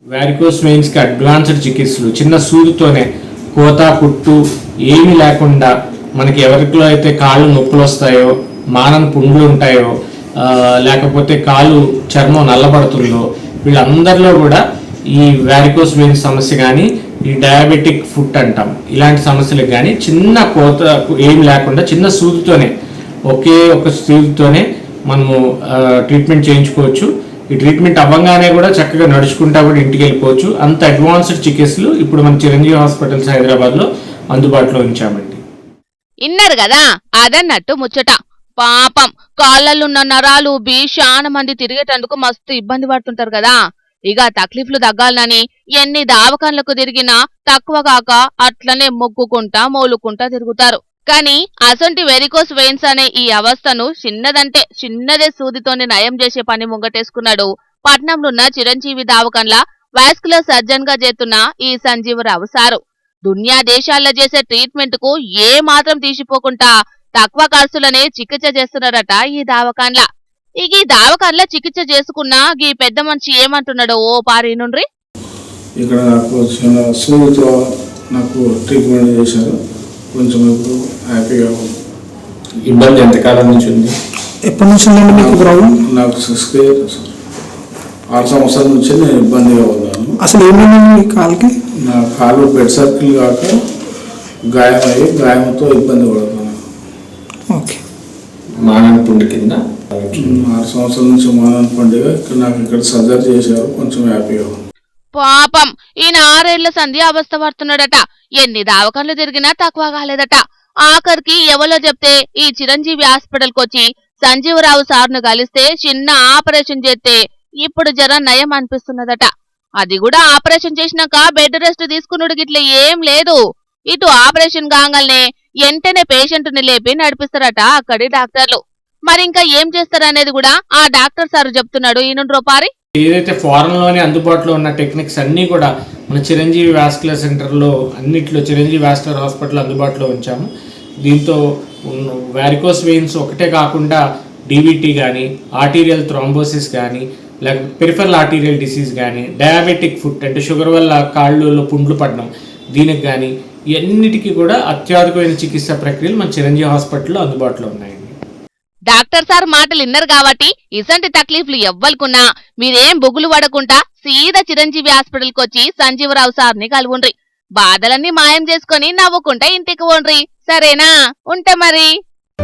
Varicose veins కి advanced చికిత్సలు చిన్న సూదితోనే కోత కుట్టు ఏమీ లేకుండా మనకి ఎవరిలో అయితే కాళ్ళు నొప్పులు వస్తాయో, మానని పుండ్లు ఉంటాయో, లేకపోతే కాలు చర్మం నల్లబడుతుందో వీళ్ళందరిలో కూడా ఈ వారికోస్ వెయిన్స్ సమస్య కానీ, ఈ డయాబెటిక్ ఫుట్ అంటాం ఇలాంటి సమస్యలకు కానీ చిన్న కోత ఏమి లేకుండా చిన్న సూదితోనే ఒకే ఒక సూదితోనే మనము ట్రీట్మెంట్ చేయించుకోవచ్చు. ఈ ట్రీట్మెంట్ అవ్వగానే కూడా చక్కగా నడుచుకుంటా కూడా ఇంటికి వెళ్ళిపోవచ్చు. అంత అడ్వాన్స్డ్ చికిత్సలు ఇప్పుడు మన చిరంజీవి హాస్పిటల్స్ హైదరాబాద్లో అందుబాటులో ఉంచామండి. ఇన్నారు కదా, అదన్నట్టు ముచ్చట. పాపం కాళ్ళలున్న నరాలు చాలా మంది తిరిగేటందుకు మస్తు ఇబ్బంది పడుతుంటారు కదా. ఇక తక్లీఫ్లు తగ్గాలని ఎన్ని దావకాన్లకు తిరిగినా తక్కువ కాక అట్లనే మొక్కుకుంటా మోలుకుంటా తిరుగుతారు. కానీ అసొంటి వెరికోస్ వెయిన్స్ అనే ఈ అవస్థను చిన్నదంటే చిన్నదే సూదితోనే నయం చేసే పని ముంగటేసుకున్నాడు పట్నంలోన్న చిరంజీవి దావకాన్ల వాస్కులర్ సర్జన్ గా చేస్తున్న ఈ సంజీవరావు సారు. దునియా దేశాల్లో చేసే ట్రీట్మెంట్ కు ఏ మాత్రం తీసిపోకుండా తక్కువ ఖర్చులనే చికిత్స చేస్తున్నారట ఈ దావకాన్ల. ఈ దావకాన్ల చికిత్స చేసుకున్నా ఈ పెద్ద మనిషి ఏమంటున్నాడో ఓ పారి నుండ్రి. ఇక్కడ నాకు చిన్న సూదితో నాకు ట్రీట్మెంట్ చేశారు. కొంచెం ఇప్పుడు హ్యాపీగా ఉంది. ఇబ్బంది ఎంతకాలం నుంచి ఉంది? ఎప్పటి నుంచి ఉందండి మీకు ప్రాబ్లం? నాకు 6 years 6 సంవత్సరాల నుంచి నేను ఇబ్బందిగా ఉన్నాను. అసలు ఏమైంది మీ కాలుకి? నా కాలు బెడ్ సర్కిల్ కాక గాయమయ్యి గాయంతో ఇబ్బంది పడుతున్నాను. ఓకే. మానని పుండు కింద 6 సంవత్సరాల నుంచి మానని పండుగ నాకు ఇక్కడ సర్జరీ చేశారు. కొంచెం హ్యాపీగా ఉంది. పాపం ఈయన 6 ఏళ్ల సంధి అవస్థ పడుతున్నాడట. ఎన్ని దావకాన్లు తిరిగినా తక్కువ కాలేదట. ఆఖరికి ఎవరో చెప్తే ఈ చిరంజీవి హాస్పిటల్ కొచ్చి సంజీవరావు సార్ను కలిస్తే చిన్న ఆపరేషన్ చేస్తే ఇప్పుడు జర నయం అనిపిస్తున్నదట. అది కూడా ఆపరేషన్ చేసినాక బెడ్ రెస్ట్ తీసుకున్నాడు గిట్ల ఏం లేదు. ఇటు ఆపరేషన్ కాగానే ఎంటనే పేషెంట్ ని లేపి నడిపిస్తారట అక్కడి డాక్టర్లు. మరింకా ఏం చేస్తారనేది కూడా ఆ డాక్టర్ సార్ చెప్తున్నాడు. ఈయన పారి ఏదైతే ఫారెన్ లోనే అందుబాటులో ఉన్న టెక్నిక్స్ అన్నీ కూడా మన చిరంజీవి వాస్కులర్ సెంటర్లో అన్నిట్లో చిరంజీవి వాస్కులర్ హాస్పిటల్ అందుబాటులో ఉంచాము. దీంతో వారికోస్ వెయిన్స్ ఒకటే కాకుండా డివిటీ కానీ, ఆర్టీరియల్ థ్రాంబోసిస్ కానీ, లేకపోతే పెరిఫెరల్ ఆర్టీరియల్ డిసీజ్ కానీ, డయాబెటిక్ ఫుట్ అంటే షుగర్ వల్ల కాళ్ళలో పుండ్లు పడడం దీనికి కానీ ఇవన్నిటికీ కూడా అత్యాధునికమైన చికిత్సా ప్రక్రియలు మన చిరంజీవి హాస్పిటల్లో అందుబాటులో ఉన్నాయండి. డాక్టర్ సార్ మాటలు విన్నారు కాబట్టి ఇసంటి తక్లీఫ్లు ఎవ్వలుకున్నా మీరేం బొగులు పడకుండా సీదా చిరంజీవి హాస్పిటల్కి వచ్చి సంజీవరావు సార్ని కలువుండ్రి. బాధలన్నీ మాయం చేసుకుని నవ్వుకుంటా ఇంటికి పోండ్రి. సరేనా? ఉంటే మరి.